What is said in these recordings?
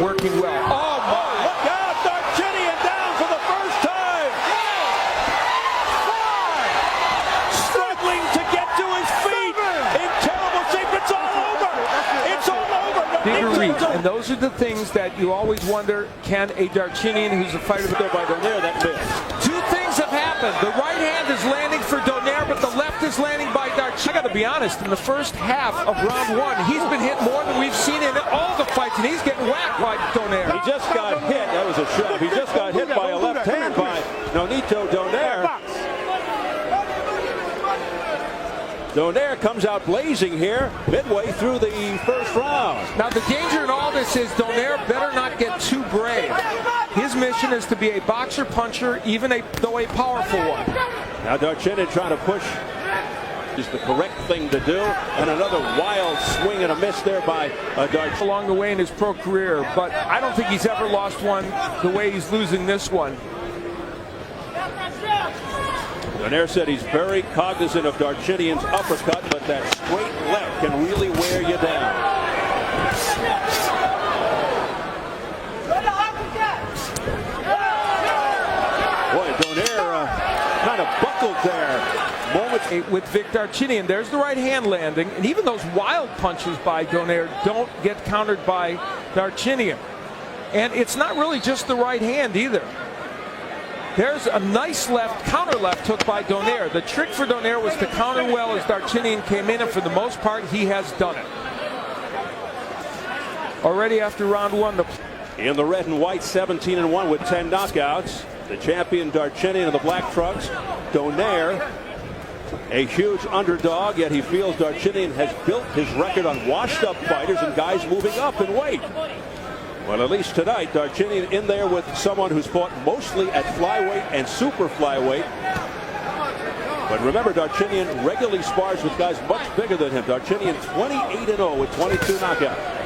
working well. Oh, my. Look out! Darchinyan down for the first time! Struggling to get to his feet! In terrible shape! It's all over! It's all over! Bigger reach, and those are the things that you always wonder, can a Darchinyan, who's a fighter by donaire, that missed. Two things have happened. The right hand is landing for donaire, but the left is landing by Darchinyan. I got to be honest, in the first half of round one, he's been hit more than we've seen in all the fights, and he's getting whacked by donaire. He just got hit. That was a shove. He just got hit by a left hand by Nonito donaire. Donaire comes out blazing here midway through the first round. Now the danger in all this is donaire better not get too brave. His mission is to be a boxer puncher, even though a powerful one. Now Darchinyan trying to push is the correct thing to do, and another wild swing and a miss there by Darchinyan. Along the way in his pro career, but I don't think he's ever lost one the way he's losing this one. Donaire said he's very cognizant of Darchinyan's uppercut, but that straight left can really wear you down. Boy, Donaire kind of buckled there. Moments with Vic Darchinyan. There's the right hand landing, and even those wild punches by donaire don't get countered by Darchinyan. And it's not really just the right hand either. There's a nice left, counter left hook by donaire. The trick for donaire was to counter well as Darchinyan came in, and for the most part, he has done it. Already after round one, in the red and white, 17-1 with 10 knockouts. The champion Darchinyan of the Black Trunks, donaire, a huge underdog, yet he feels Darchinyan has built his record on washed-up fighters and guys moving up in weight. Well, at least tonight, Darchinyan in there with someone who's fought mostly at flyweight and super flyweight. But remember, Darchinyan regularly spars with guys much bigger than him. Darchinyan 28-0 with 22 knockouts.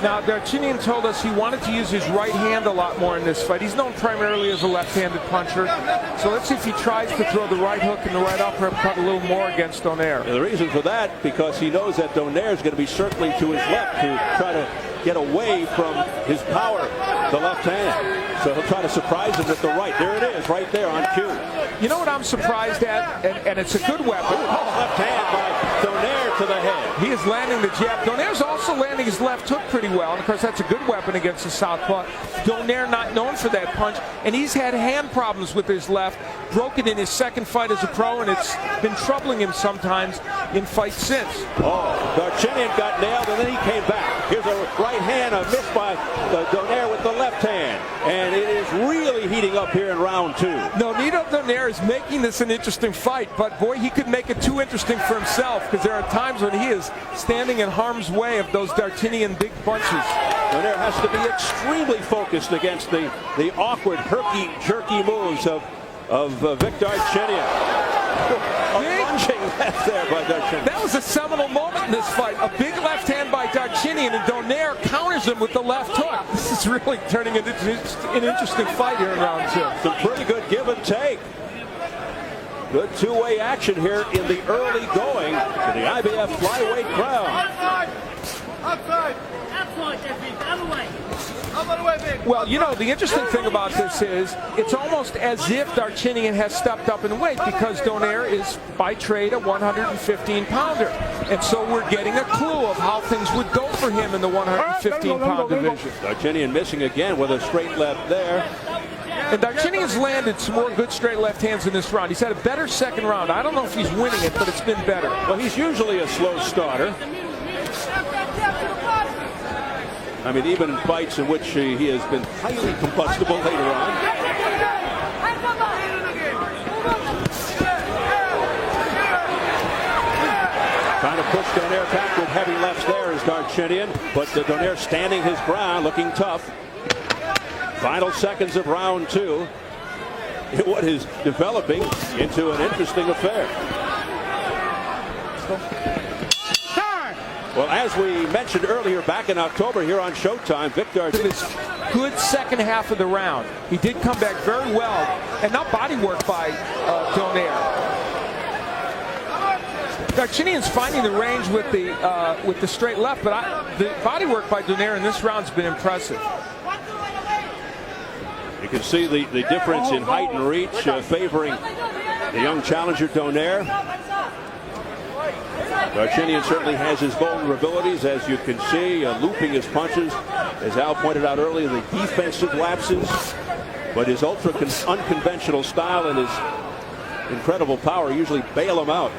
Now, Darchinyan told us he wanted to use his right hand a lot more in this fight. He's known primarily as a left-handed puncher. So let's see if he tries to throw the right hook and the right uppercut a little more against donaire. And the reason for that, because he knows that donaire is going to be circling to his left to try to get away from his power, the left hand. So he'll try to surprise him with the right. There it is, right there on cue. You know what I'm surprised at? And it's a good weapon. Left hand by donaire to the head. He is landing the jab. Donaire's also landing his left hook pretty well. And of course, that's a good weapon against the southpaw. Donaire not known for that punch. And he's had hand problems with his left. Broken in his second fight as a pro, and it's been troubling him sometimes in fights since. Oh, Darchinyan got nailed, and then he came back. Here's a right hand, a miss by donaire with the left hand. And it is really heating up here in round two. Nonito donaire is making this an interesting fight, but boy, he could make it too interesting for himself, because there are times when he is standing in harm's way of those Darchinyan big punches. Donaire has to be extremely focused against the awkward, herky-jerky moves of Vic Darchinyan. Lunging left there by Darchinyan. That was a seminal moment in this fight. A big left hand by Darchinyan, and donaire counters him with the left hook. This is really turning into an interesting fight here in round two. Some pretty good give and take. Good two-way action here in the early going to the IBF flyweight crown. Outside. Well, you know, the interesting thing about this is it's almost as if Darchinyan has stepped up in weight, because donaire is by trade a 115-pounder. And so we're getting a clue of how things would go for him in the 115-pound division. Darchinyan missing again with a straight left there. And Darchinyan's landed some more good straight left hands in this round. He's had a better second round. I don't know if he's winning it, but it's been better. Well, he's usually a slow starter. I mean, even in fights in which he has been highly combustible later on. Trying to push donaire back with heavy lefts there is Darchinyan, but donaire standing his ground, looking tough. Final seconds of round two. What is developing into an interesting affair. Well, as we mentioned earlier, back in October here on Showtime, Vic Darchinyan. Good second half of the round. He did come back very well, and not body work by donaire. Darchinyan's finding the range with the straight left, but the body work by Donaire in this round's been impressive. You can see the difference in height and reach favoring the young challenger Donaire. Darchinyan certainly has his vulnerabilities, as you can see, looping his punches. As Al pointed out earlier, the defensive lapses, but his unconventional style and his incredible power usually bail him out.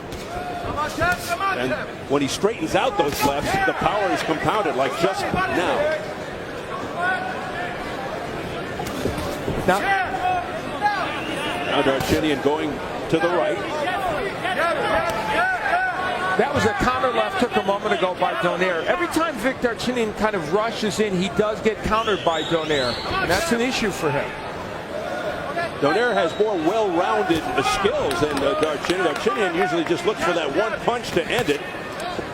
And when he straightens out those lefts, the power is compounded, like just now. Now Darchinyan going to the right. That was a counter left took a moment ago by Donaire. Every time Vic Darchinyan kind of rushes in, he does get countered by Donaire, and that's an issue for him. Donaire has more well-rounded skills than Darchinyan. Darchinyan usually just looks for that one punch to end it.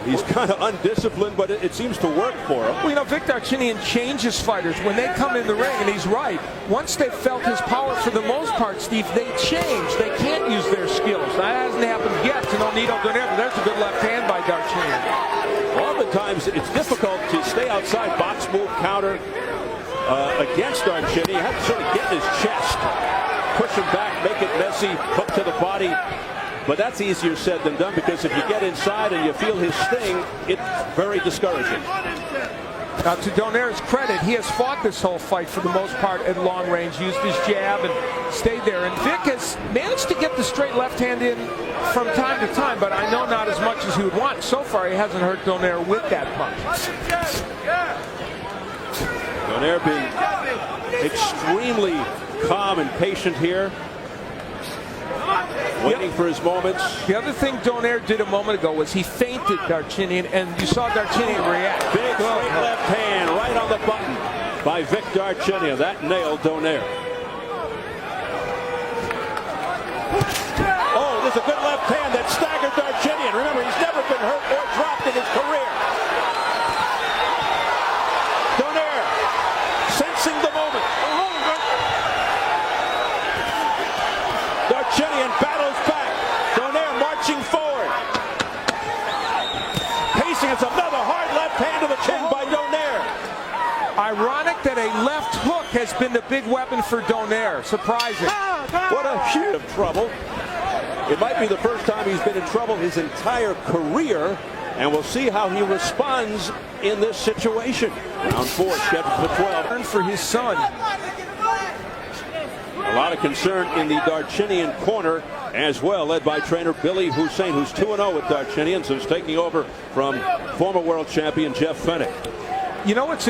He's kind of undisciplined, but it seems to work for him. Well, you know, Vic Darchinyan changes fighters when they come in the ring, and he's right. Once they've felt his power, for the most part, Steve, they change. They can't use their skills. That hasn't happened yet to Nonito Donaire, but there's a good left hand by Darchinyan. Oftentimes, it's difficult to stay outside box move counter against Darchinyan. You have to sort of get in his chest, push him back, make it messy, hook to the body. But that's easier said than done, because if you get inside and you feel his sting, it's very discouraging. Now, to Donaire's credit, he has fought this whole fight for the most part at long range, used his jab and stayed there. And Vic has managed to get the straight left hand in from time to time, but I know not as much as he would want. So far, he hasn't hurt Donaire with that punch. Donaire being extremely calm and patient here, waiting for his moments. The other thing Donaire did a moment ago was he feinted Darchinyan, and you saw Darchinyan react. Big straight left hand right on the button by Vic Darchinyan. That nailed Donaire. Oh, there's a good left hand that staggered Darchinyan. Remember, he's never been hurt or dropped in his career. Donaire sensing the moment. Darchinyan battles back. Donaire marching forward. Pacing. It's another hard left hand to the chin by Donaire. Ironic that a left hook has been the big weapon for Donaire. Surprising. What a huge of trouble. It might be the first time he's been in trouble his entire career, and we'll see how he responds in this situation. Round 4 scheduled for 12. For his son. A lot of concern in the Darchinyan corner as well, led by trainer Billy Hussein, who's 2-0 with Darchinyan, so he's taking over from former world champion Jeff Fennick. You know what's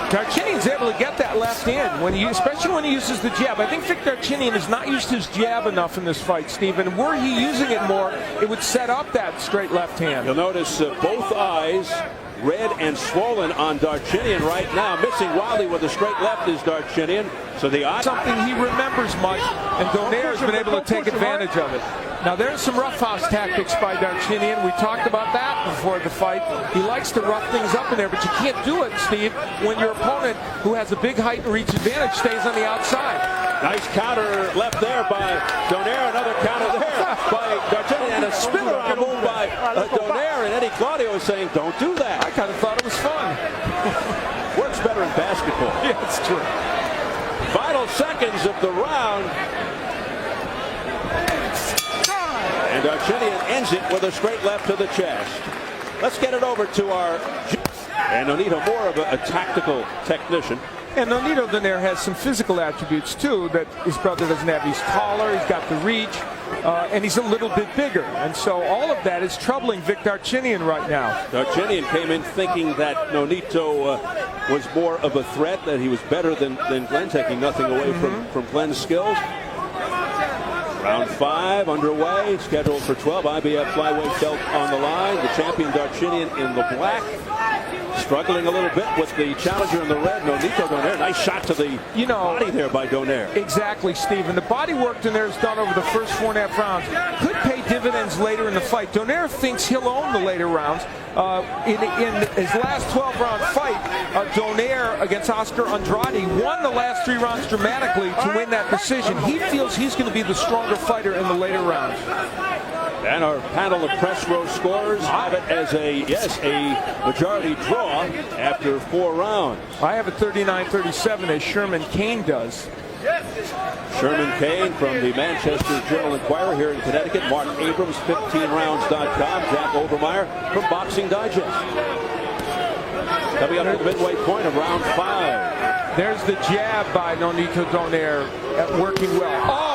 Darchinyan's able to get that left in, especially when he uses the jab. I think Vic Darchinyan has not used his jab enough in this fight, Stephen. Were he using it more, it would set up that straight left hand. You'll notice both eyes red and swollen on Darchinyan right now. Missing wildly with a straight left is Darchinyan. So the eye, something he remembers much, and Donaire has been able to take advantage of it. Now there's some roughhouse tactics by Darchinyan. We talked about that before the fight. He likes to rough things up in there, but you can't do it, Steve, when your opponent, who has a big height and reach advantage, stays on the outside. Nice counter left there by Donaire. Another counter there by Darchinyan, and a spinner on move by Donaire. And Eddie Claudio is saying, don't do that. I kind of thought it was fun. Works better in basketball. Yeah, it's true. Final seconds of the round. And Darchinyan ends it with a straight left to the chest. Let's get it over to our... And Nonito, more of a tactical technician. And Nonito Donaire has some physical attributes, too, that his brother doesn't have. He's taller, he's got the reach, and he's a little bit bigger. And so all of that is troubling Vic Darchinyan right now. Darchinyan came in thinking that Nonito was more of a threat, that he was better than Glenn, taking nothing away from Glenn's skills. Round 5 underway, scheduled for 12. IBF flyweight belt on the line. The champion Darchinyan in the black. Struggling a little bit with the challenger in the red, Nonito Donaire. Nice shot to the body there by Donaire. Exactly, Steve. And the body work Donaire's done over the first 4.5 rounds could pay dividends. dividends later in the fight. Donaire thinks he'll own the later rounds. In his last 12-round fight, Donaire against Oscar Andrade won the last 3 rounds dramatically to win that decision. He feels he's going to be the stronger fighter in the later rounds. And our panel of press row scorers have it as a majority draw after 4 rounds. I have it 39-37 as Sherman Cain does. Sherman Cain from the Manchester Journal-Inquirer here in Connecticut. Mark Abrams, 15rounds.com. Jack Overmeyer from Boxing Digest. Coming up to the midway point of round 5. There's the jab by Nonito Donaire working well. Oh!